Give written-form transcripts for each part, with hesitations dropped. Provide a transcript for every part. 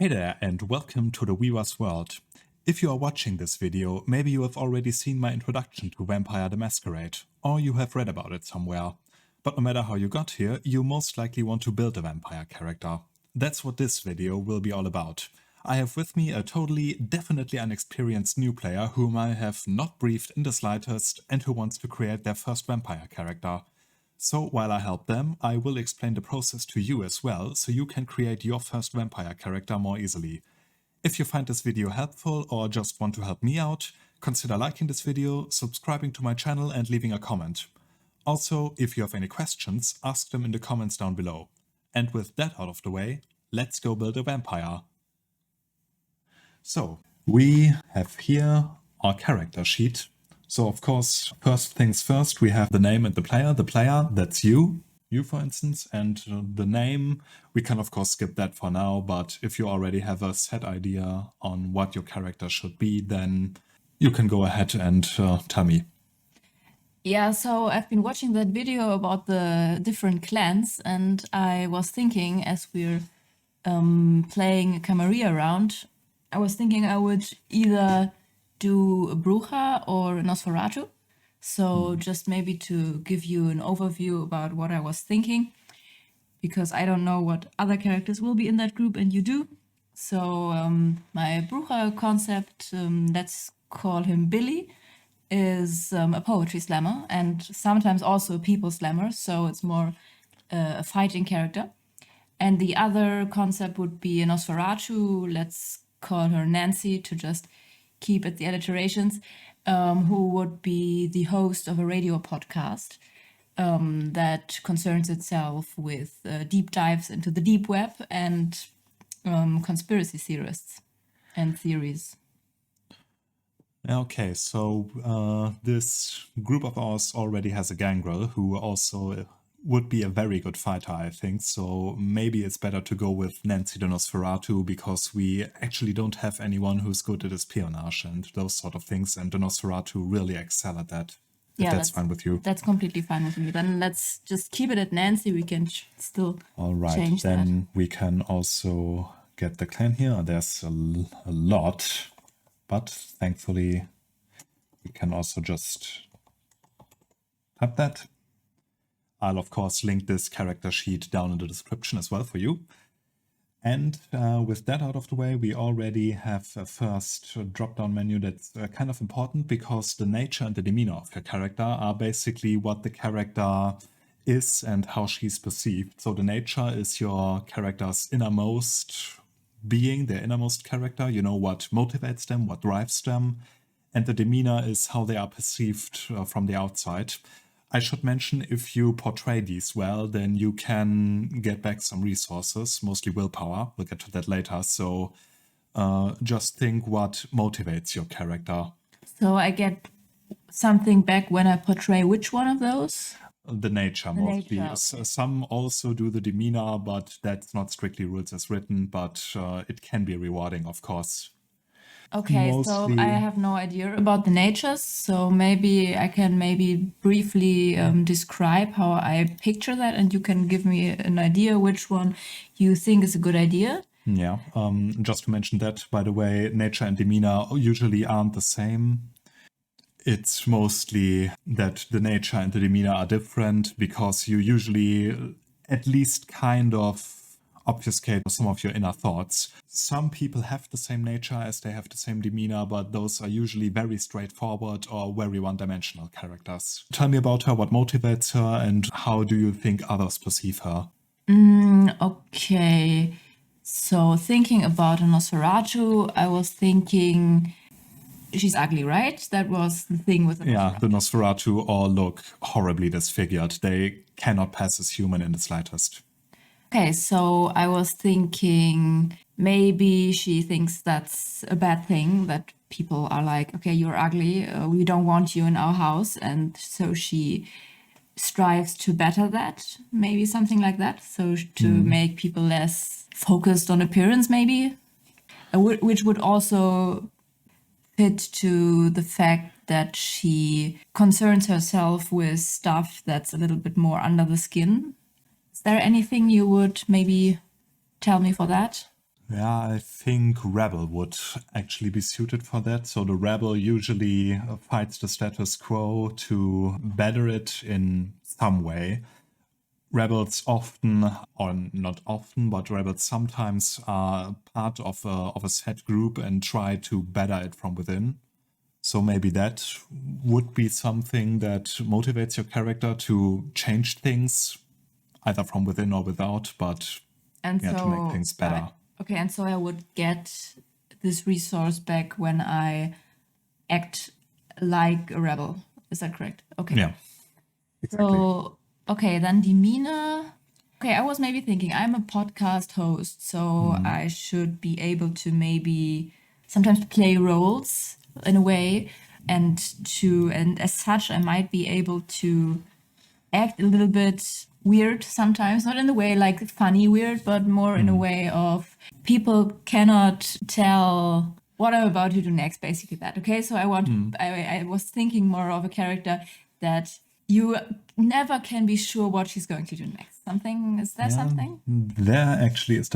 Hey there and welcome to the Weavers world. If you are watching this video, maybe you have already seen my introduction to Vampire the Masquerade, or you have read about it somewhere. But no matter how you got here, you most likely want to build a vampire character. That's what this video will be all about. I have with me a definitely unexperienced new player whom I have not briefed in the slightest and who wants to create their first vampire character. So while I help them, I will explain the process to you as well, so you can create your first vampire character more easily. If you find this video helpful or just want to help me out, consider liking this video, subscribing to my channel and leaving a comment. Also, if you have any questions, ask them in the comments down below. And with that out of the way, let's go build a vampire. So, we have here our character sheet. So of course, first things first, we have the name and the player. The player, that's you for instance, and the name, we can of course skip that for now, but if you already have a set idea on what your character should be, then you can go ahead and tell me. Yeah, so I've been watching that video about the different clans, and I was thinking as we're playing a Camarilla round, I was thinking I would either do a Bruja or a Nosferatu. So just maybe to give you an overview about what I was thinking, because I don't know what other characters will be in that group and you do. So my Bruja concept, let's call him Billy, is a poetry slammer and sometimes also a people slammer. So it's more a fighting character. And the other concept would be a Nosferatu. Let's call her Nancy to just keep at the alliterations, who would be the host of a radio podcast that concerns itself with deep dives into the deep web and conspiracy theorists and theories. Okay, so this group of ours already has a gangrel who also would be a very good fighter, I think, so maybe it's better to go with Nancy the Nosferatu because we actually don't have anyone who's good at espionage and those sort of things, and the Nosferatu really excel at that. If that's fine with you. That's completely fine with me. Then let's just keep it at Nancy. We can still change that. Then we can also get the clan here. There's a lot, but thankfully we can also just have that. I'll of course link this character sheet down in the description as well for you. And with that out of the way, we already have a first drop-down menu that's kind of important because the nature and the demeanor of your character are basically what the character is and how she's perceived. So the nature is your character's innermost being, their innermost character. You know what motivates them, what drives them. And the demeanor is how they are perceived from the outside. I should mention, if you portray these well, then you can get back some resources, mostly willpower. We'll get to that later. So just think what motivates your character. So I get something back when I portray which one of those? The nature, mostly. Okay. Some also do the demeanor, but that's not strictly rules as written, but it can be rewarding, of course. Okay, so I have no idea about the natures, so maybe I can briefly describe how I picture that, and you can give me an idea which one you think is a good idea. Yeah, just to mention that, by the way, nature and demeanor usually aren't the same. It's mostly that the nature and the demeanor are different because you usually at least kind of obfuscate some of your inner thoughts. Some people have the same nature as they have the same demeanor, but those are usually very straightforward or very one-dimensional characters. Tell me about her, what motivates her, and how do you think others perceive her? Okay, so thinking about a Nosferatu, I was thinking she's ugly, right? That was the thing with the Nosferatu. Yeah, the Nosferatu all look horribly disfigured. They cannot pass as human in the slightest. Okay, so I was thinking maybe she thinks that's a bad thing, that people are like, okay, you're ugly, we don't want you in our house. And so she strives to better that, maybe something like that. So to make people less focused on appearance, maybe, which would also fit to the fact that she concerns herself with stuff that's a little bit more under the skin. Is there anything you would maybe tell me for that? Yeah, I think Rebel would actually be suited for that. So the Rebel usually fights the status quo to better it in some way. Rebels often, or not often, but rebels sometimes are part of a set group and try to better it from within. So maybe that would be something that motivates your character to change things, either from within or without, but And yeah, to make so, things better. okay, and so I would get this resource back when I act like a rebel. Is that correct? Okay. Yeah, exactly. So, okay, then demeanor. Okay, I was maybe thinking I'm a podcast host, so I should be able to maybe sometimes play roles in a way, and as such, I might be able to act a little bit weird sometimes, not in the way like funny weird, but more in a way of people cannot tell what I'm about to do next, basically that. Okay, so I was thinking more of a character that you never can be sure what she's going to do next. Something, is there something? There actually is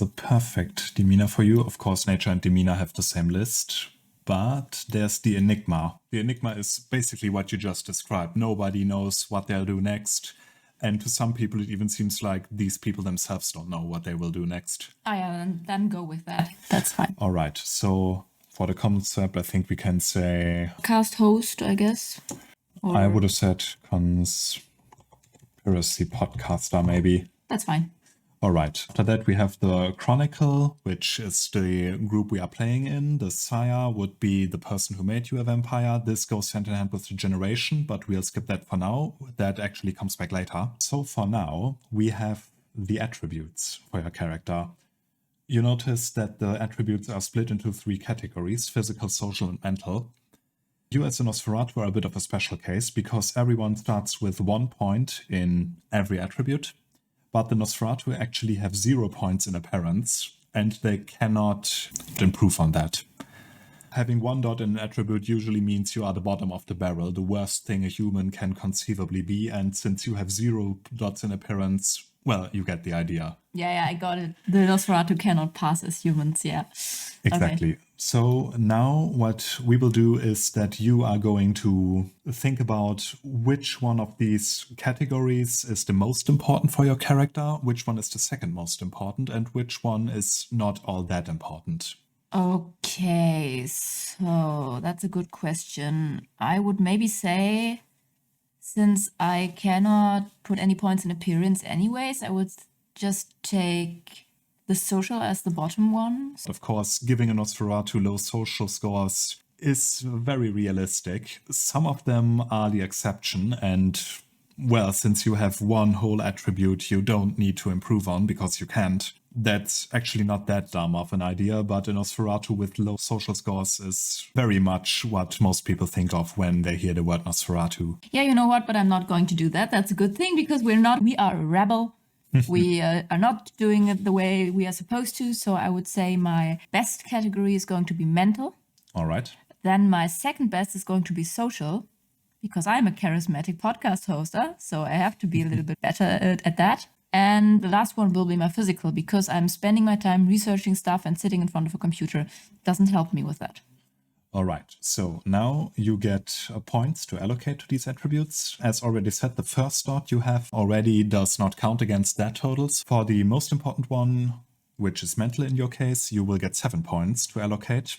a perfect demeanor for you. Of course, nature and demeanor have the same list, but there's the enigma. The enigma is basically what you just described. Nobody knows what they'll do next. And to some people, it even seems like these people themselves don't know what they will do next. Ah, yeah, then go with that. That's fine. All right. So for the concept, I think we can say... Cast host, I guess. I would have said conspiracy podcaster, maybe. That's fine. All right. After that, we have the Chronicle, which is the group we are playing in. The Sire would be the person who made you a vampire. This goes hand in hand with the generation, but we'll skip that for now. That actually comes back later. So for now, we have the attributes for your character. You notice that the attributes are split into 3 categories: physical, social, and mental. You as a Nosferatu are a bit of a special case because everyone starts with 1 point in every attribute. But the Nosferatu actually have 0 points in appearance, and they cannot improve on that. Having 1 dot in an attribute usually means you are the bottom of the barrel, the worst thing a human can conceivably be, and since you have 0 dots in appearance, well, you get the idea. Yeah, I got it. The Nosferatu cannot pass as humans, yeah. Exactly. Okay. So now what we will do is that you are going to think about which one of these categories is the most important for your character, which one is the second most important, and which one is not all that important. Okay, so that's a good question. I would maybe say, since I cannot put any points in appearance anyways, I would just take the social as the bottom one. Of course, giving a Nosferatu low social scores is very realistic. Some of them are the exception, and, well, since you have 1 whole attribute you don't need to improve on because you can't. That's actually not that dumb of an idea, but a Nosferatu with low social scores is very much what most people think of when they hear the word Nosferatu. Yeah, you know what? But I'm not going to do that. That's a good thing because we are a rebel. We are not doing it the way we are supposed to. So I would say my best category is going to be mental. All right. Then my second best is going to be social because I'm a charismatic podcast hoster. So I have to be a little bit better at that. And the last one will be my physical because I'm spending my time researching stuff and sitting in front of a computer. It doesn't help me with that. All right, so now you get points to allocate to these attributes. As already said, the first dot you have already does not count against that totals. For the most important one, which is mental in your case, you will get 7 points to allocate.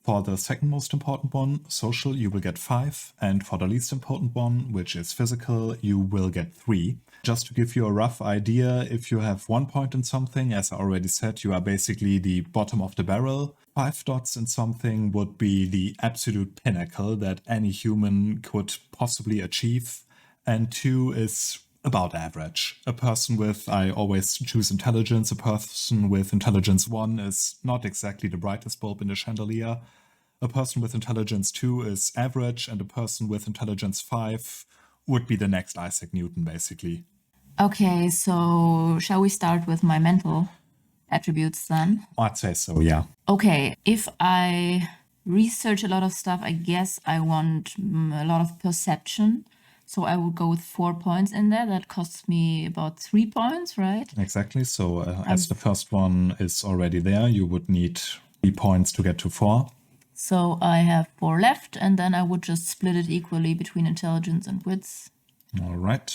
For the second most important one, social, you will get 5. And for the least important one, which is physical, you will get 3. Just to give you a rough idea, if you have 1 point in something, as I already said, you are basically the bottom of the barrel. 5 dots in something would be the absolute pinnacle that any human could possibly achieve. And 2 is about average. A person with, I always choose intelligence, a person with intelligence 1 is not exactly the brightest bulb in the chandelier. A person with intelligence 2 is average, and a person with intelligence 5 would be the next Isaac Newton, basically. Okay, so shall we start with my mental attributes then? I'd say so, yeah. Okay, if I research a lot of stuff, I guess I want a lot of perception. So I would go with 4 points in there. That costs me about 3 points, right? Exactly. So as the first one is already there, you would need 3 points to get to 4. So I have 4 left, and then I would just split it equally between intelligence and wits. All right.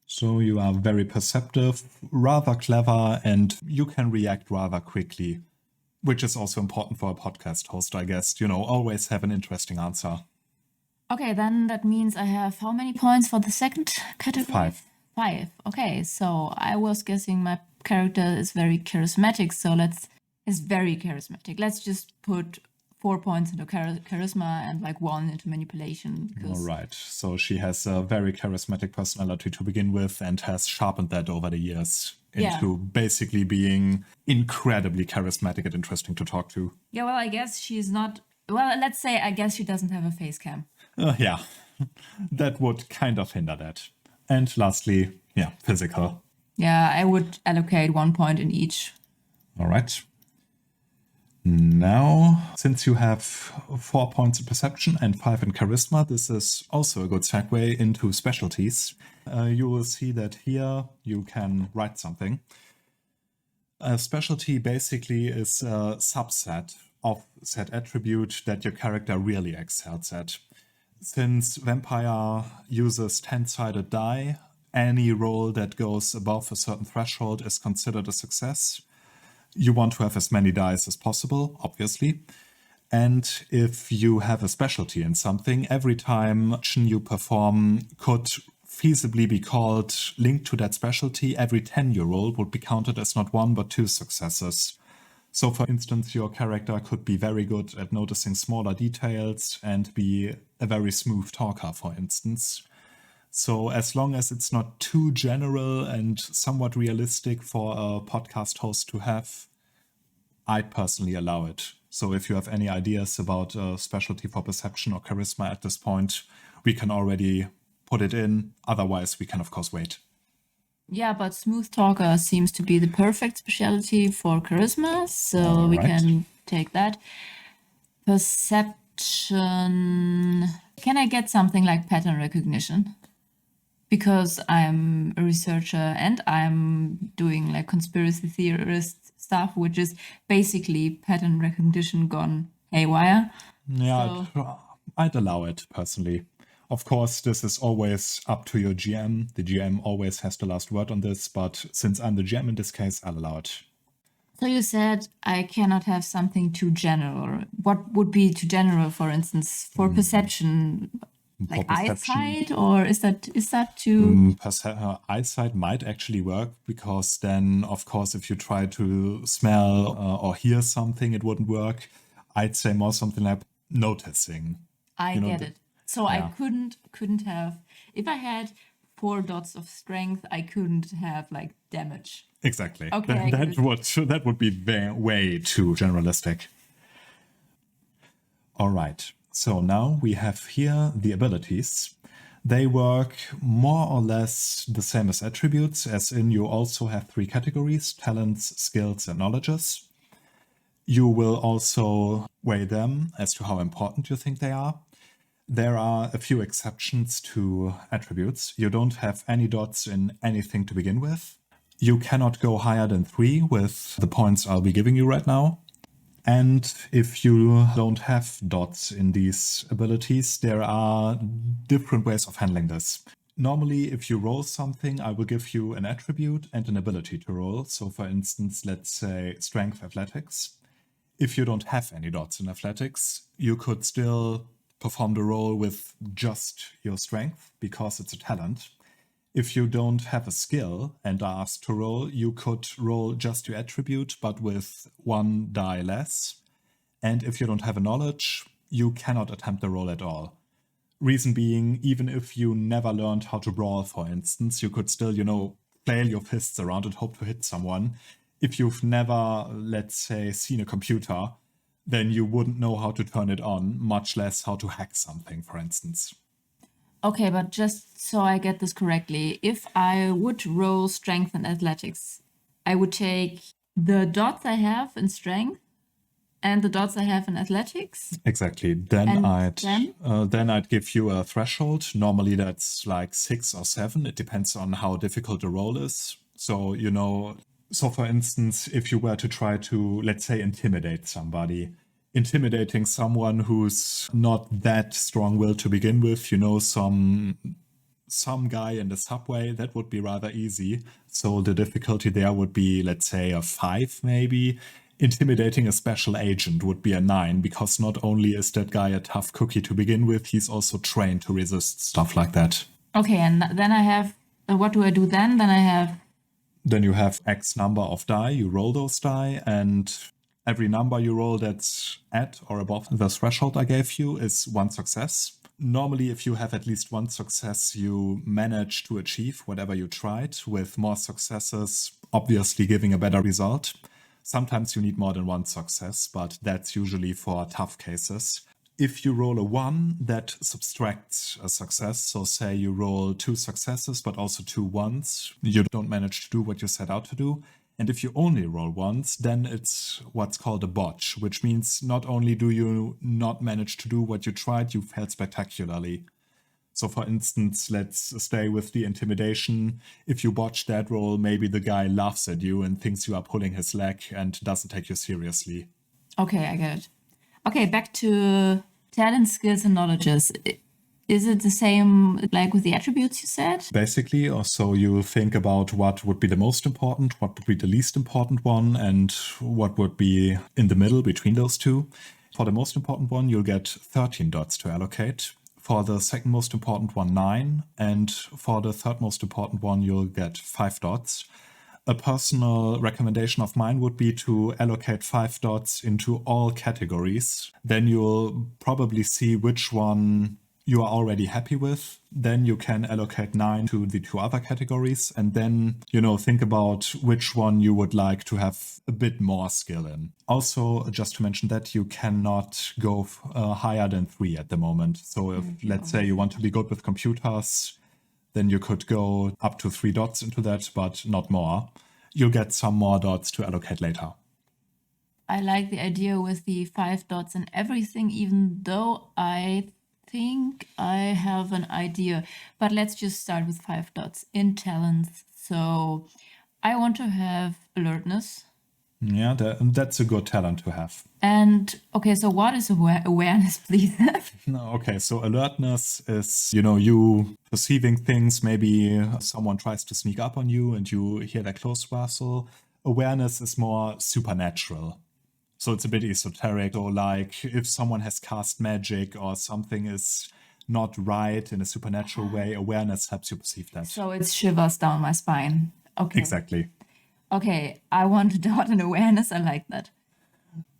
So you are very perceptive, rather clever, and you can react rather quickly, which is also important for a podcast host, I guess. Always have an interesting answer. Okay, then that means I have how many points for the second category? 5. 5. Okay, so I was guessing my character is very charismatic, so is very charismatic. Let's just put 4 points into charisma and like 1 into manipulation. All right. So she has a very charismatic personality to begin with and has sharpened that over the years into basically being incredibly charismatic and interesting to talk to. Yeah, well, I guess she's not... Well, let's say I guess she doesn't have a face cam. Yeah, that would kind of hinder that. And lastly, physical. Yeah, I would allocate 1 point in each. All right. Now, since you have 4 points in perception and 5 in charisma, this is also a good segue into specialties. You will see that here you can write something. A specialty basically is a subset of said attribute that your character really excels at. Since Vampire uses 10-sided die, any roll that goes above a certain threshold is considered a success. You want to have as many dice as possible, obviously. And if you have a specialty in something, every time action you perform could feasibly be called linked to that specialty, every 10 you roll would be counted as not 1 but 2 successes. So for instance, your character could be very good at noticing smaller details and be a very smooth talker, for instance. So as long as it's not too general and somewhat realistic for a podcast host to have, I'd personally allow it. So if you have any ideas about a specialty for perception or charisma at this point, we can already put it in. Otherwise, we can of course wait. Yeah, but smooth talker seems to be the perfect specialty for charisma, so we can take that. Perception. Can I get something like pattern recognition? Because I'm a researcher and I'm doing like conspiracy theorist stuff, which is basically pattern recognition gone haywire. Yeah, I'd allow it personally. Of course, this is always up to your GM. The GM always has the last word on this, but since I'm the GM in this case, I'll allow it. So you said I cannot have something too general. What would be too general, for instance, for perception? Like eyesight, or is that too... Eyesight might actually work, because then, of course, if you try to smell or hear something, it wouldn't work. I'd say more something like noticing. I get it. So I couldn't have... If I had 4 dots of strength, I couldn't have like damage. Exactly. Okay, that would be way too generalistic. All right. So now we have here the abilities. They work more or less the same as attributes, as in you also have 3 categories: talents, skills, and knowledges. You will also weigh them as to how important you think they are. There are a few exceptions to attributes. You don't have any dots in anything to begin with. You cannot go higher than 3 with the points I'll be giving you right now. And if you don't have dots in these abilities, there are different ways of handling this. Normally, if you roll something, I will give you an attribute and an ability to roll. So for instance, let's say strength athletics. If you don't have any dots in athletics, you could still perform the roll with just your strength because it's a talent. If you don't have a skill and are asked to roll, you could roll just your attribute, but with 1 die less. And if you don't have a knowledge, you cannot attempt the roll at all. Reason being, even if you never learned how to brawl, for instance, you could still, flail your fists around and hope to hit someone. If you've never, let's say, seen a computer, then you wouldn't know how to turn it on, much less how to hack something, for instance. Okay, but just so I get this correctly, if I would roll strength and athletics, I would take the dots I have in strength And the dots I have in athletics. Exactly. Then And I'd give you a threshold. Normally that's like 6 or 7. It depends on how difficult the roll is. So, so for instance, if you were to try to, let's say, intimidate somebody, intimidating someone who's not that strong-willed to begin with, some guy in the subway, that would be rather easy. So the difficulty there would be, let's say, a 5 maybe. Intimidating a special agent would be a 9, because not only is that guy a tough cookie to begin with, he's also trained to resist stuff like that. Okay, and then I have, what do I do then? Then you have X number of die, you roll those die, and every number you roll that's at or above the threshold I gave you is 1 success. Normally, if you have at least 1 success, you manage to achieve whatever you tried, with more successes obviously giving a better result. Sometimes you need more than 1 success, but that's usually for tough cases. If you roll a 1, that subtracts a success. So say you roll 2 successes, but also 2 1s, you don't manage to do what you set out to do. And if you only roll 1s, then it's what's called a botch, which means not only do you not manage to do what you tried, you failed spectacularly. So for instance, let's stay with the intimidation. If you botch that roll, maybe the guy laughs at you and thinks you are pulling his leg and doesn't take you seriously. Okay, I get it. Okay, back to talent, skills, and knowledges. Is it the same like with the attributes you said? Basically, so you think about what would be the most important, what would be the least important one, and what would be in the middle between those two. For the most important one, you'll get 13 dots to allocate. For the second most important one, 9. And for the third most important one, you'll get 5 dots. A personal recommendation of mine would be to allocate 5 dots into all categories. Then you'll probably see which one you are already happy with. Then you can allocate 9 to the 2 other categories, and then, think about which one you would like to have a bit more skill in. Also, just to mention that you cannot go higher than 3 at the moment. So if, let's say, you want to be good with computers, then you could go up to 3 dots into that, but not more. You'll get some more dots to allocate later. I like the idea with the 5 dots and everything, even though I think I have an idea. But let's just start with 5 dots in talents. So I want to have alertness. Yeah, that's a good talent to have. And okay, so what is awareness, please? Okay, so alertness is, you perceiving things. Maybe someone tries to sneak up on you and you hear their clothes rustle. Awareness is more supernatural. So it's a bit esoteric. So like if someone has cast magic or something is not right in a supernatural way, awareness helps you perceive that. So it shivers down my spine. Okay. Exactly. Okay, I want to dot an awareness. I like that.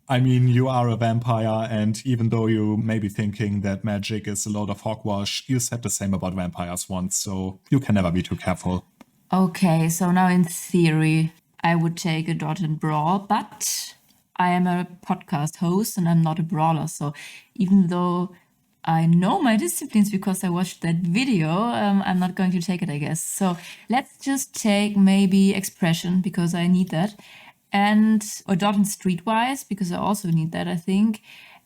I mean, you are a vampire, and even though you may be thinking that magic is a load of hogwash, you said the same about vampires once, so you can never be too careful. Okay, so now in theory, I would take a dot in brawl, but I am a podcast host and I'm not a brawler. So even though I know my disciplines because I watched that video, I'm not going to take it, I guess. So let's just take maybe expression because I need that. And a dot in streetwise because I also need that, I think.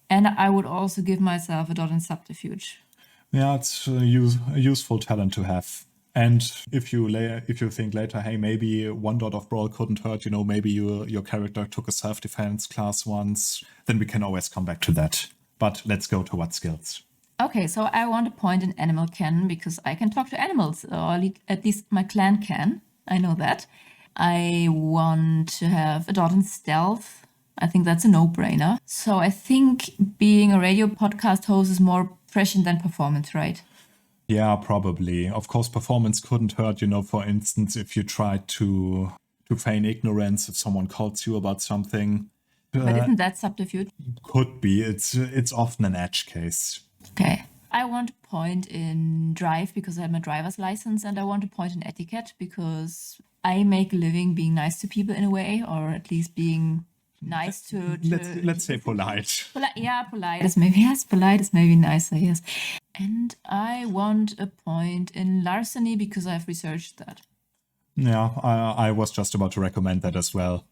And I would also give myself a dot in subterfuge. Yeah, it's a useful talent to have. And if you think later, hey, maybe 1 dot of brawl couldn't hurt, maybe your character took a self-defense class once, then we can always come back to that. But let's go to what skills. Okay, so I want to point in animal can because I can talk to animals, or at least my clan can. I know that. I want to have a dot in stealth. I think that's a no-brainer. So I think being a radio podcast host is more prescient than performance, right? Yeah, probably. Of course, performance couldn't hurt, for instance, if you tried to feign ignorance if someone calls you about something. But isn't that subterfuge? Could be. It's often an edge case. Okay. I want to point in drive because I have my driver's license, and I want to point in etiquette because I make a living being nice to people in a way, or at least being nice to let's say polite. Yeah, polite is maybe polite is maybe nicer, yes. And I want a point in larceny because I've researched that. Yeah, I was just about to recommend that as well.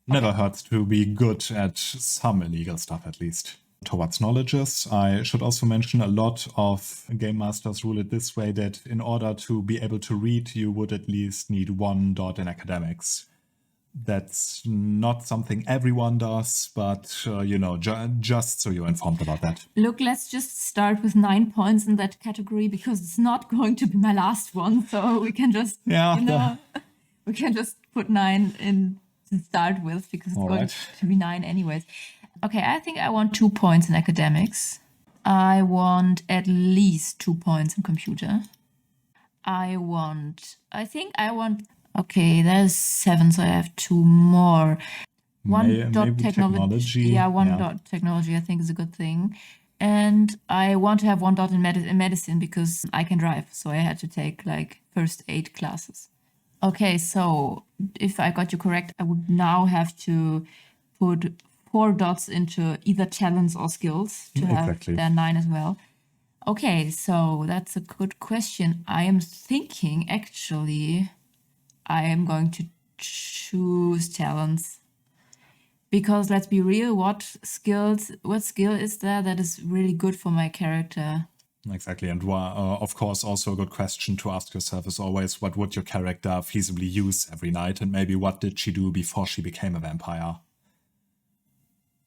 Never hurts to be good at some illegal stuff, at least. Towards knowledges, I should also mention a lot of game masters rule it this way that in order to be able to read, you would at least need 1 dot in academics. That's not something everyone does, but, just so you're informed about that. Look, let's just start with 9 points in that category because it's not going to be my last one. So we can just, we can just put 9 in to start with because it's going to be 9 anyways. Okay, I think I want 2 points in academics. I want at least 2 points in computer. Okay, there's 7, so I have 2 more. 1 dot technology. Yeah, 1 dot technology I think is a good thing. And I want to have 1 dot in medicine because I can drive. So I had to take like first aid classes. Okay, so if I got you correct, I would now have to put 4 dots into either talents or skills to have their 9 as well. Okay, so that's a good question. I am thinking actually I am going to choose talents because let's be real, what skill is there that is really good for my character? Exactly, and of course also a good question to ask yourself is always what would your character feasibly use every night, and maybe what did she do before she became a vampire?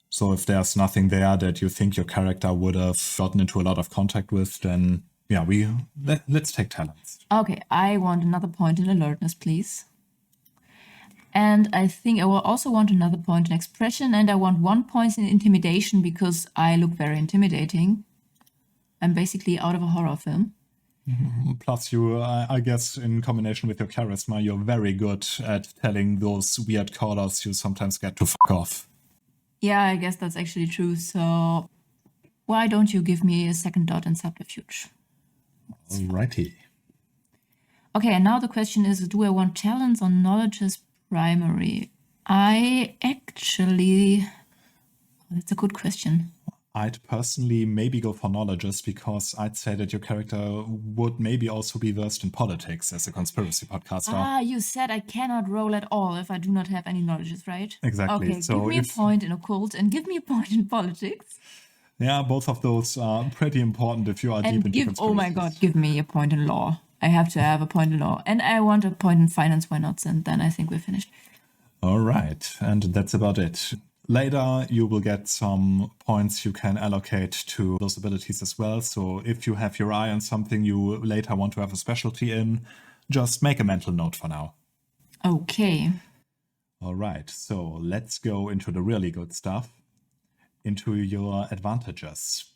So if there's nothing there that you think your character would have gotten into a lot of contact with, then yeah, let's take talents. Okay, I want another point in alertness, please. And I think I will also want another point in expression, and I want 1 point in intimidation because I look very intimidating. I'm basically out of a horror film. Plus you, I guess in combination with your charisma, you're very good at telling those weird callers you sometimes get to fuck off. Yeah, I guess that's actually true. So why don't you give me a 2nd dot in subterfuge? Alrighty. Okay, and now the question is, do I want talents or knowledge as primary? That's a good question. I'd personally maybe go for knowledges because I'd say that your character would maybe also be versed in politics as a conspiracy podcaster. You said I cannot roll at all if I do not have any knowledges, right? Exactly. Okay, so give me a point in occult and give me a point in politics. Yeah, both of those are pretty important if you are deep into conspiracies. Oh my god, give me a point in law. I have to have a point in law. And I want a point in finance, why not? And then I think we're finished. All right, and that's about it. Later, you will get some points you can allocate to those abilities as well. So if you have your eye on something you later want to have a specialty in, just make a mental note for now. Okay. All right, so let's go into the really good stuff, into your advantages.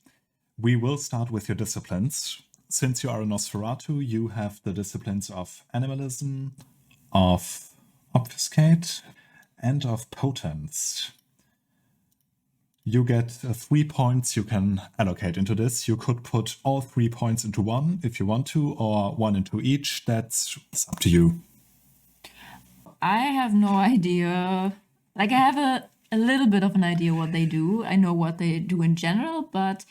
We will start with your disciplines. Since you are a Nosferatu, you have the disciplines of animalism, of obfuscate, and of potence. You get 3 points you can allocate into this. You could put all 3 points into one if you want to, or 1 into each. That's up to you. I have no idea. Like, I have a little bit of an idea what they do. I know what they do in general, but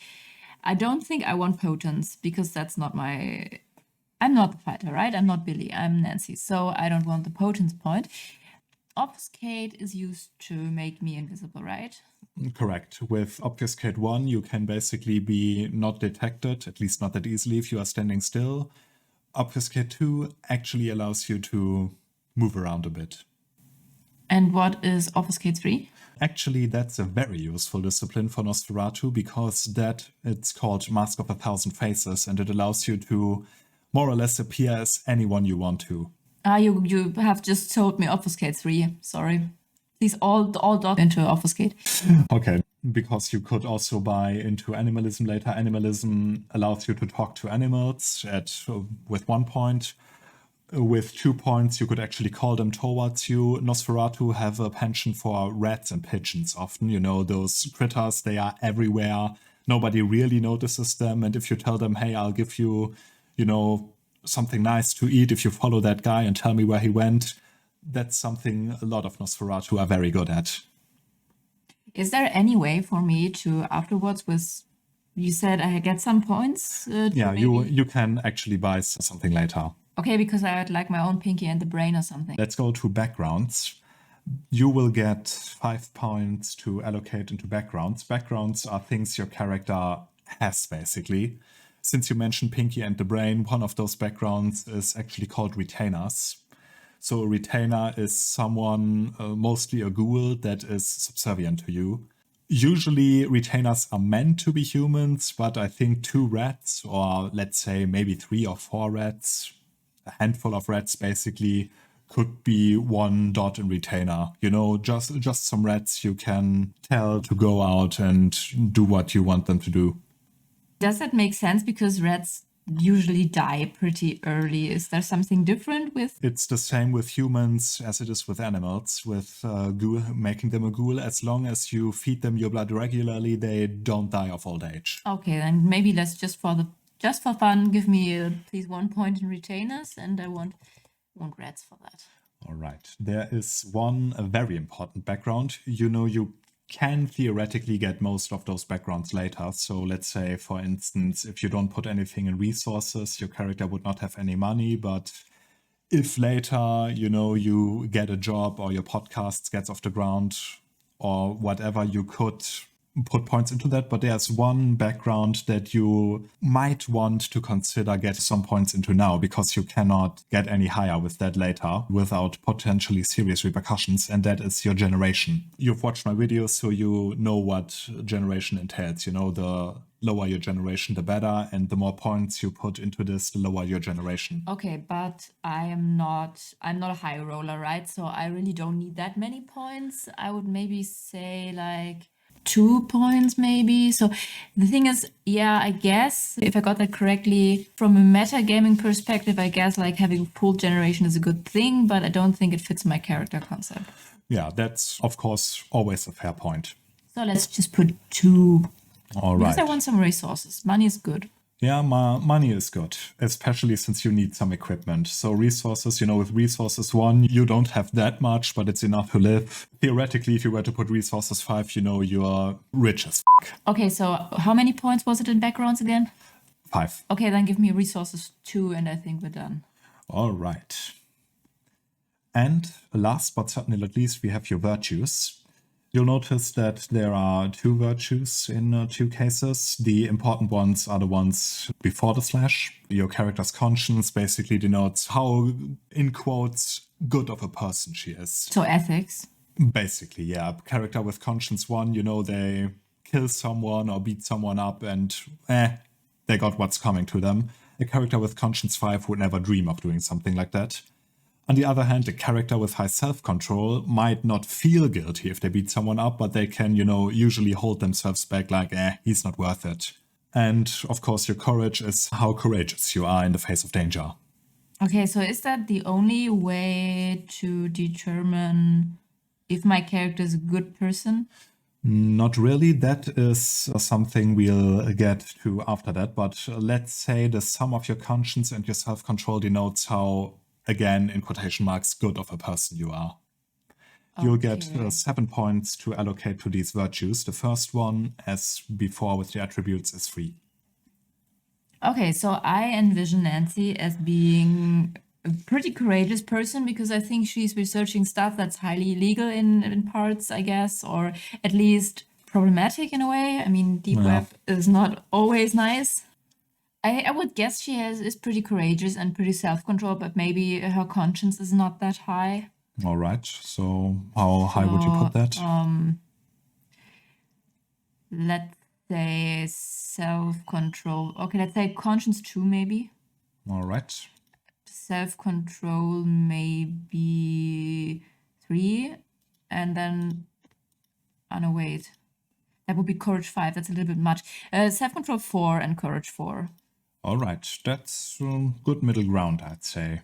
I don't think I want potence because that's not my... I'm not the fighter, right? I'm not Billy. I'm Nancy. So I don't want the potence point. Obfuscate is used to make me invisible, right? Correct. With Obfuscate 1, you can basically be not detected, at least not that easily if you are standing still. Obfuscate 2 actually allows you to move around a bit. And what is Obfuscate 3? Actually, that's a very useful discipline for Nosferatu because it's called Mask of 1,000 Faces, and it allows you to more or less appear as anyone you want to. You have just told me Obfuscate 3. Sorry. Please all dot into Obfuscate. Okay, because you could also buy into animalism later. Animalism allows you to talk to animals with 1 point. With 2 points, you could actually call them towards you. Nosferatu have a penchant for rats and pigeons. Often, those critters, they are everywhere. Nobody really notices them. And if you tell them, hey, I'll give you, something nice to eat if you follow that guy and tell me where he went, that's something a lot of Nosferatu are very good at. Is there any way for me to afterwards you said I get some points? Yeah, you can actually buy something later. Okay, because I would like my own pinky and the brain or something. Let's go to backgrounds. You will get 5 points to allocate into backgrounds. Backgrounds are things your character has, basically. Since you mentioned Pinky and the Brain, one of those backgrounds is actually called retainers. So a retainer is someone, mostly a ghoul, that is subservient to you. Usually retainers are meant to be humans, but I think 2 rats, or let's say maybe 3 or 4 rats, a handful of rats basically, could be one dot in retainer. You know, just some rats you can tell to go out and do what you want them to do. Does that make sense? Because rats usually die pretty early. Is there something different with? It's the same with humans as it is with animals, with ghoul, making them a ghoul. As long as you feed them your blood regularly, they don't die of old age. Okay, then maybe let's just for fun, give me please 1 point in retainers, and I want rats for that. All right. There is one very important background. You know, you can theoretically get most of those backgrounds later. So let's say, for instance, if you don't put anything in resources, your character would not have any money. But if later, you know, you get a job or your podcast gets off the ground or whatever, you could put points into that. But there's one background that you might want to consider get some points into now, because you cannot get any higher with that later without potentially serious repercussions, and that is your generation. You've watched my videos, so you know what generation entails. You know, the lower your generation, the better, and the more points you put into this, the lower your generation. Okay, but I'm not a high roller, right? So I really don't need that many points. I would maybe say like 2 points maybe. So the thing is, yeah, I guess if I got that correctly, from a metagaming perspective, I guess like having full generation is a good thing, but I don't think it fits my character concept. Yeah, that's of course always a fair point. So let's just put 2. All Because right. I want some resources. Money is good. Yeah, money is good, especially since you need some equipment. So resources, you know, with resources 1, you don't have that much, but it's enough to live. Theoretically, if you were to put resources 5, you know, you're rich as f***. Okay, so how many points was it in backgrounds again? 5. Okay, then give me resources 2 and I think we're done. All right. And last but certainly not least, we have your virtues. You'll notice that there are 2 virtues in 2 cases. The important ones are the ones before the slash. Your character's conscience basically denotes how, in quotes, good of a person she is. So ethics. Basically, yeah. Character with conscience 1, you know, they kill someone or beat someone up and they got what's coming to them. A character with conscience 5 would never dream of doing something like that. On the other hand, a character with high self-control might not feel guilty if they beat someone up, but they can, you know, usually hold themselves back like, he's not worth it. And, of course, your courage is how courageous you are in the face of danger. Okay, so is that the only way to determine if my character is a good person? Not really. That is something we'll get to after that. But let's say the sum of your conscience and your self-control denotes how, again, in quotation marks, good of a person you are. You'll get 7 points to allocate to these virtues. The first one, as before with the attributes, is free. Okay, so I envision Nancy as being a pretty courageous person because I think she's researching stuff that's highly illegal in parts, I guess, or at least problematic in a way. I mean, deep web is not always nice. I would guess she is pretty courageous and pretty self-controlled, but maybe her conscience is not that high. All right. So how high would you put that? Let's say self-control. Okay, let's say conscience 2 maybe. All right. Self-control maybe 3. And then, oh no, wait. That would be courage 5. That's a little bit much. Self-control 4 and courage 4. All right. That's good middle ground, I'd say.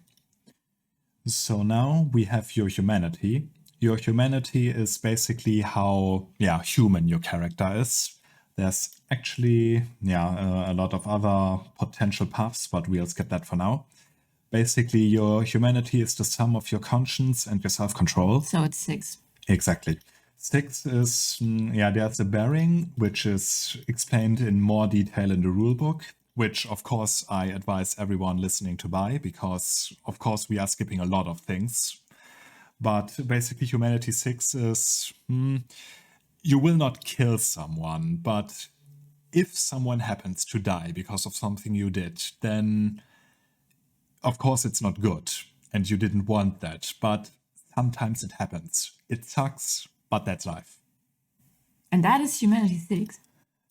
So now we have your humanity. Your humanity is basically how, human your character is. There's actually, a lot of other potential paths, but we'll skip that for now. Basically, your humanity is the sum of your conscience and your self-control. So it's 6. Exactly. 6 is, there's a bearing, which is explained in more detail in the rulebook, which, of course, I advise everyone listening to buy, because, of course, we are skipping a lot of things. But basically, humanity 6 is you will not kill someone, but if someone happens to die because of something you did, then of course it's not good and you didn't want that. But sometimes it happens. It sucks, but that's life. And that is humanity 6.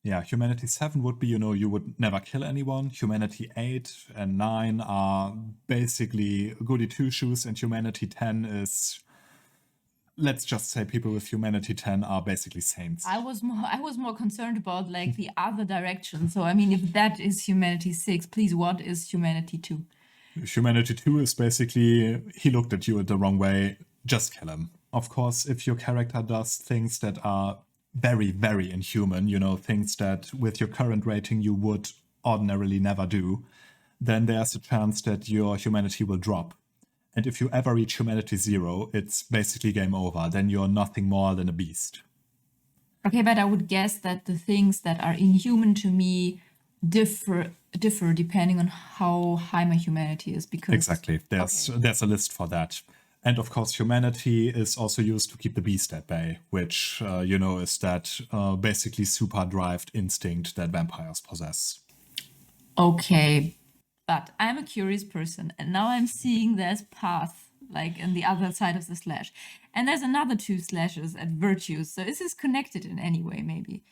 Yeah, humanity 7 would be, you would never kill anyone. Humanity 8 and 9 are basically goody two-shoes, and humanity 10 is, let's just say people with humanity 10 are basically saints. I was more concerned about like the other direction. So I mean, if that is humanity 6, please, what is humanity 2? Humanity 2 is basically, he looked at you the wrong way, just kill him. Of course, if your character does things that are very, very inhuman, things that with your current rating you would ordinarily never do, then there's a chance that your humanity will drop. And if you ever reach humanity 0, it's basically game over. Then you're nothing more than a beast. Okay, but I would guess that the things that are inhuman to me differ depending on how high my humanity is. Because exactly, there's a list for that. And of course, humanity is also used to keep the beast at bay, which, is that basically super-derived instinct that vampires possess. Okay, but I'm a curious person, and now I'm seeing there's path, like in the other side of the slash. And there's another 2 slashes at virtues, so is this connected in any way, maybe?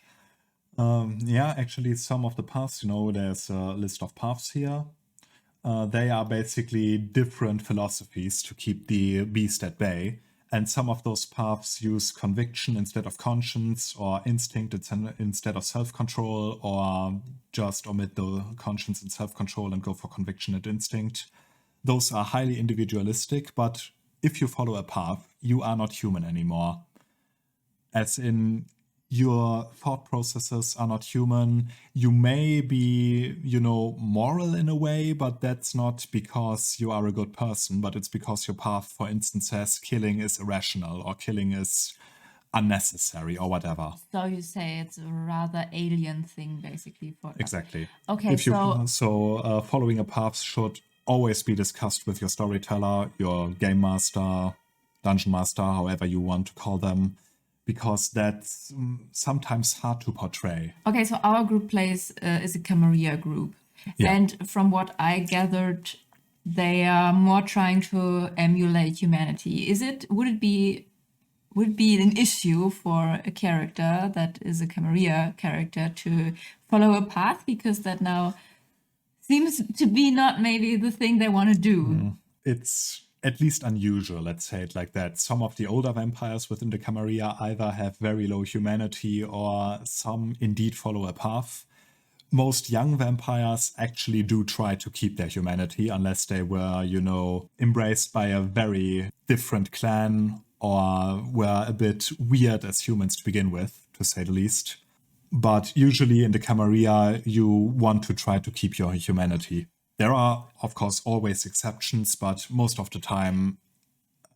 Yeah, actually, some of the paths, there's a list of paths here. They are basically different philosophies to keep the beast at bay. And some of those paths use conviction instead of conscience, or instinct instead of self-control, or just omit the conscience and self-control and go for conviction and instinct. Those are highly individualistic, but if you follow a path, you are not human anymore. As in, your thought processes are not human. You may be, moral in a way, but that's not because you are a good person, but it's because your path, for instance, says killing is irrational or killing is unnecessary or whatever. So you say it's a rather alien thing, basically. Exactly. Okay, so following a path should always be discussed with your storyteller, your game master, dungeon master, however you want to call them, because that's sometimes hard to portray. Okay, so our group plays is a Camarilla group. Yeah. And from what I gathered, they are more trying to emulate humanity. Would it be an issue for a character that is a Camarilla character to follow a path, because that now seems to be not maybe the thing they want to do? It's at least unusual, let's say it like that. Some of the older vampires within the Camarilla either have very low humanity or some indeed follow a path. Most young vampires actually do try to keep their humanity unless they were, embraced by a very different clan or were a bit weird as humans to begin with, to say the least. But usually in the Camarilla, you want to try to keep your humanity. There are, of course, always exceptions, but most of the time,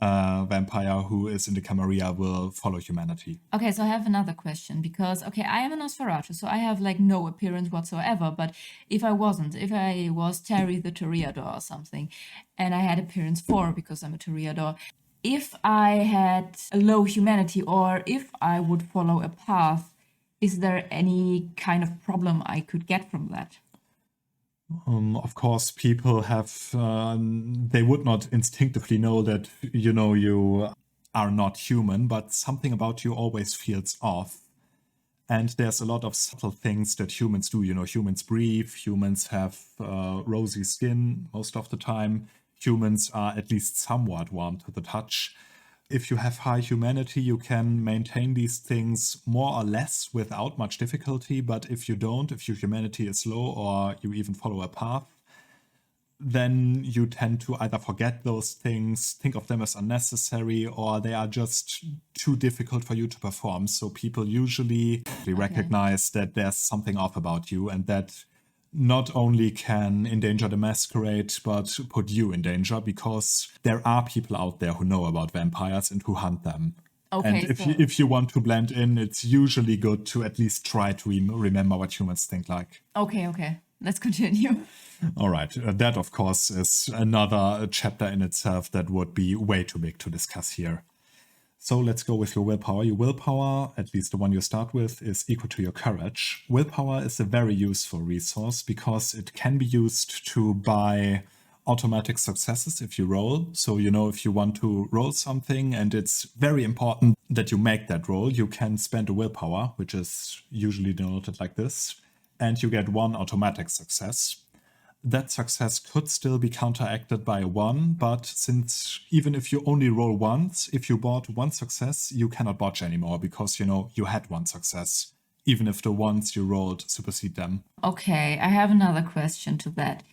a vampire who is in the Camarilla will follow humanity. Okay, so I have another question, because, I am a Nosferatu, so I have like no appearance whatsoever, but if I was Terry the Toreador or something, and I had appearance 4 because I'm a Toreador, if I had a low humanity or if I would follow a path, is there any kind of problem I could get from that? Of course, people have, they would not instinctively know that, you are not human, but something about you always feels off. And there's a lot of subtle things that humans do. Humans breathe, humans have rosy skin most of the time. Humans are at least somewhat warm to the touch. If you have high humanity, you can maintain these things more or less without much difficulty, but if you don't, if your humanity is low or you even follow a path, then you tend to either forget those things, think of them as unnecessary, or they are just too difficult for you to perform. So people usually recognize that there's something off about you, and that not only can endanger the Masquerade, but put you in danger, because there are people out there who know about vampires and who hunt them. Okay, and if you want to blend in, it's usually good to at least try to remember what humans think like. Okay, let's continue. All right. That, of course, is another chapter in itself that would be way too big to discuss here. So let's go with your willpower. Your willpower, at least the one you start with, is equal to your courage. Willpower is a very useful resource because it can be used to buy automatic successes if you roll. So, if you want to roll something and it's very important that you make that roll, you can spend a willpower, which is usually denoted like this, and you get one automatic success. That success could still be counteracted by a 1, but since even if you only roll once, if you bought one success, you cannot botch anymore because, you had one success, even if the ones you rolled supersede them. Okay, I have another question to that.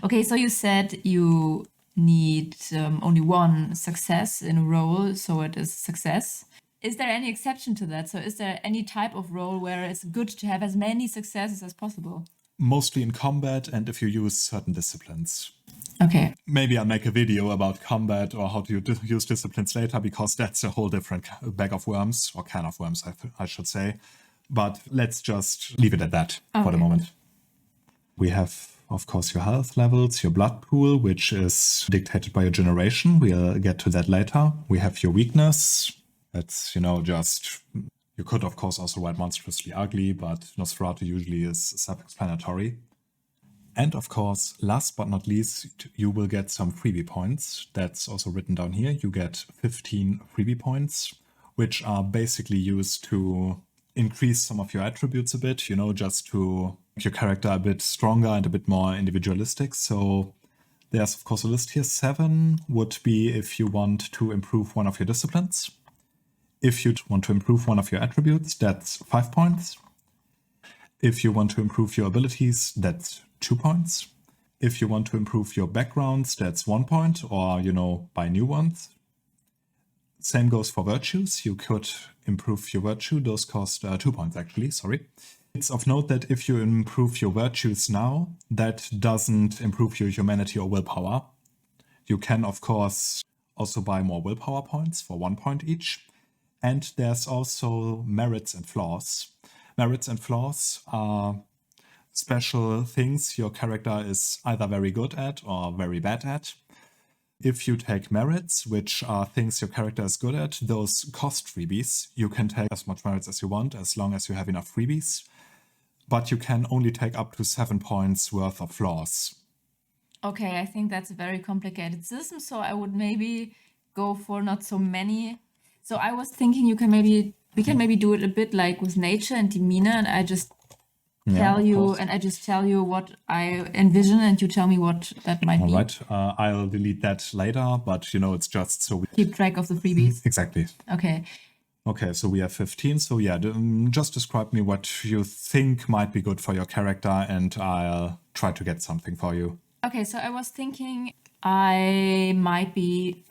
Okay, so you said you need only one success in a roll, so it is success. Is there any exception to that? So is there any type of roll where it's good to have as many successes as possible? Mostly in combat and if you use certain disciplines. Okay. Maybe I'll make a video about combat or how to use disciplines later, because that's a whole different bag of worms, or can of worms, I should say. But let's just leave it at that for the moment. We have, of course, your health levels, your blood pool, which is dictated by your generation. We'll get to that later. We have your weakness. That's, just... You could, of course, also write monstrously ugly, but Nosferatu usually is self-explanatory. And, of course, last but not least, you will get some freebie points. That's also written down here. You get 15 freebie points, which are basically used to increase some of your attributes a bit, just to make your character a bit stronger and a bit more individualistic. So there's, of course, a list here. 7 would be if you want to improve one of your disciplines. If you want to improve one of your attributes, that's 5 points. If you want to improve your abilities, that's 2 points. If you want to improve your backgrounds, that's 1 point, or, buy new ones. Same goes for virtues. You could improve your virtue. Those cost 2 points, actually, sorry. It's of note that if you improve your virtues now, that doesn't improve your humanity or willpower. You can, of course, also buy more willpower points for 1 point each. And there's also merits and flaws. Merits and flaws are special things your character is either very good at or very bad at. If you take merits, which are things your character is good at, those cost freebies. You can take as much merits as you want, as long as you have enough freebies. But you can only take up to 7 points worth of flaws. Okay, I think that's a very complicated system, so I would maybe go for not so many. So I was thinking we can maybe do it a bit like with nature and demeanor, and I just tell you what I envision, and you tell me what that might be. All right, I'll delete that later, but it's just so we keep track of the freebies. Exactly. Okay, so we have 15. So yeah, just describe me what you think might be good for your character, and I'll try to get something for you. Okay, so I was thinking I might be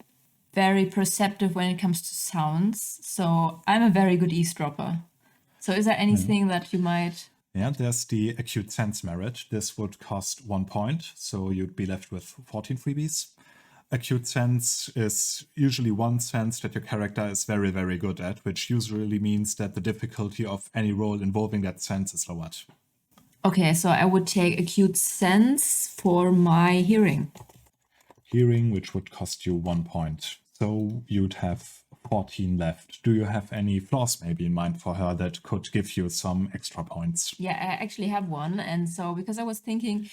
very perceptive when it comes to sounds. So I'm a very good eavesdropper. So is there anything that you might... Yeah, there's the acute sense merit. This would cost 1 point, so you'd be left with 14 freebies. Acute sense is usually one sense that your character is very, very good at, which usually means that the difficulty of any roll involving that sense is lowered. Okay, so I would take acute sense for my hearing. Hearing, which would cost you 1 point. So you'd have 14 left. Do you have any flaws maybe in mind for her that could give you some extra points? Yeah, I actually have one. And so because I was thinking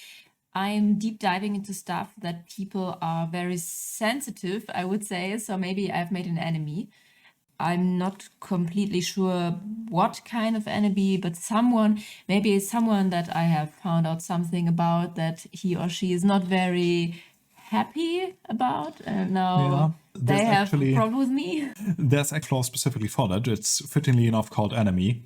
I'm deep diving into stuff that people are very sensitive, I would say. So maybe I've made an enemy. I'm not completely sure what kind of enemy, but maybe someone that I have found out something about that he or she is not very happy about, and now they have a problem with me. There's a clause specifically for that. It's fittingly enough called enemy.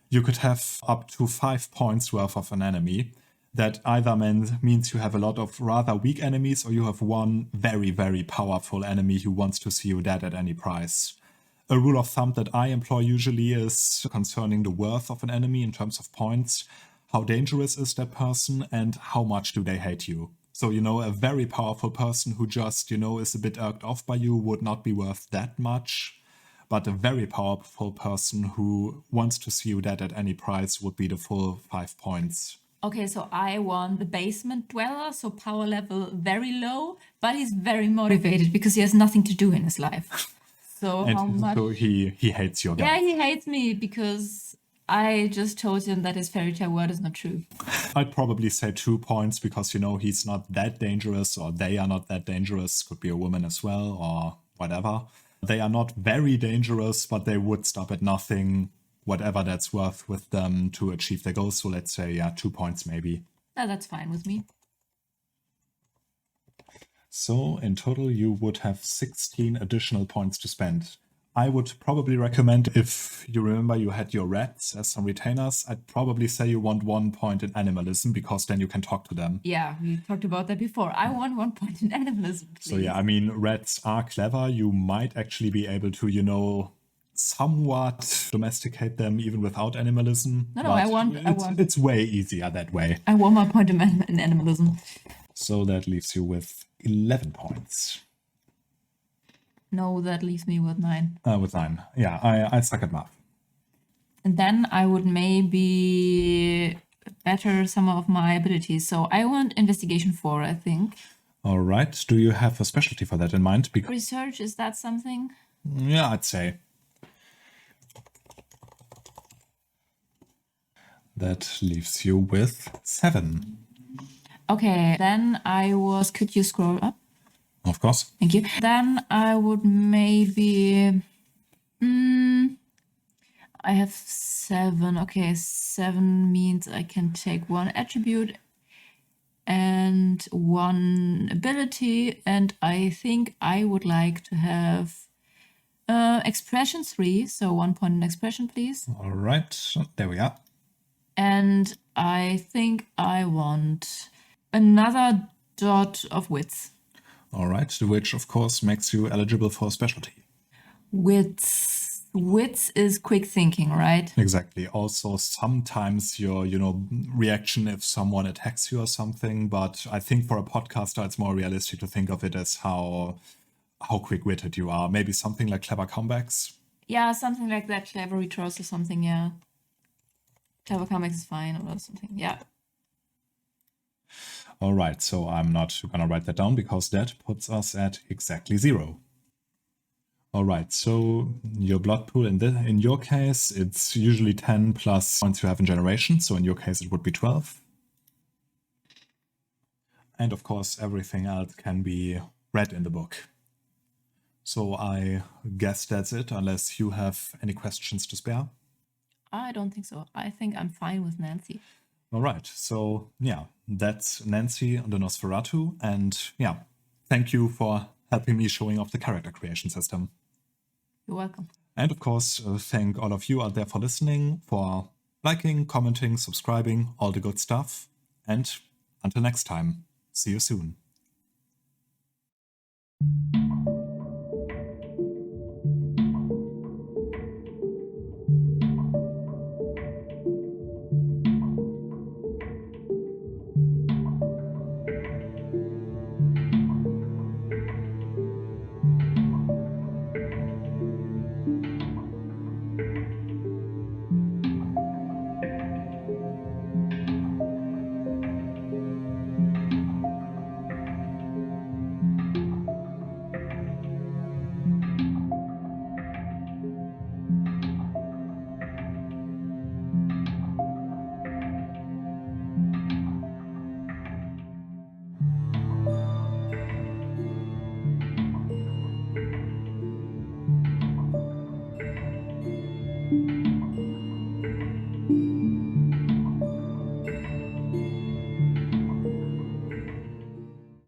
You could have up to 5 points worth of an enemy. That either means you have a lot of rather weak enemies, or you have one very, very powerful enemy who wants to see you dead at any price. A rule of thumb that I employ usually is concerning the worth of an enemy in terms of points. How dangerous is that person, and how much do they hate you? So, a very powerful person who just, is a bit irked off by you would not be worth that much. But a very powerful person who wants to see you dead at any price would be the full 5 points. Okay, so I want the basement dweller, so power level very low, but he's very motivated because he has nothing to do in his life. So how much? So he hates your guy. Yeah, he hates me because I just told him that his fairy tale word is not true. I'd probably say 2 points because, you know, he's not that dangerous, or they are not that dangerous. Could be a woman as well, or whatever. They are not very dangerous, but they would stop at nothing, whatever that's worth with them to achieve their goals. So let's say, 2 points maybe. Yeah, that's fine with me. So in total, you would have 16 additional points to spend. I would probably recommend, if you remember you had your rats as some retainers, I'd probably say you want 1 point in animalism, because then you can talk to them. Yeah, we talked about that before. I want 1 point in animalism, please. So yeah, I mean, rats are clever. You might actually be able to, you know, somewhat domesticate them even without animalism. No, I want. It's way easier that way. I want my point in animalism. So that leaves you with 11 points. No, that leaves me with 9. With 9. Yeah, I suck at math. And then I would maybe better some of my abilities. So I want investigation 4, I think. All right. Do you have a specialty for that in mind? Research, is that something? Yeah, I'd say. That leaves you with 7. Okay, then could you scroll up? Of course. Thank you. Then I would maybe, I have 7. Okay, 7 means I can take 1 attribute and 1 ability. And I think I would like to have expression 3. So 1 point in expression, please. All right. There we are. And I think I want another dot of wits. All right, which of course makes you eligible for a specialty. Wits is quick thinking, right? Exactly. Also, sometimes your, reaction if someone attacks you or something, but I think for a podcaster, it's more realistic to think of it as how quick-witted you are. Maybe something like clever comebacks. Yeah, something like that. Clever retros or something, yeah. Clever comebacks is fine or something, yeah. All right, so I'm not going to write that down because that puts us at exactly 0. All right, so your blood pool, in your case, it's usually 10 plus points you have in generation. So in your case, it would be 12. And of course, everything else can be read in the book. So I guess that's it, unless you have any questions to spare. I don't think so. I think I'm fine with Nancy. All right, so yeah, that's Nancy the Nosferatu, and yeah, thank you for helping me showing off the character creation system. You're welcome. And of course, thank all of you out there for listening, for liking, commenting, subscribing, all the good stuff. And until next time, see you soon.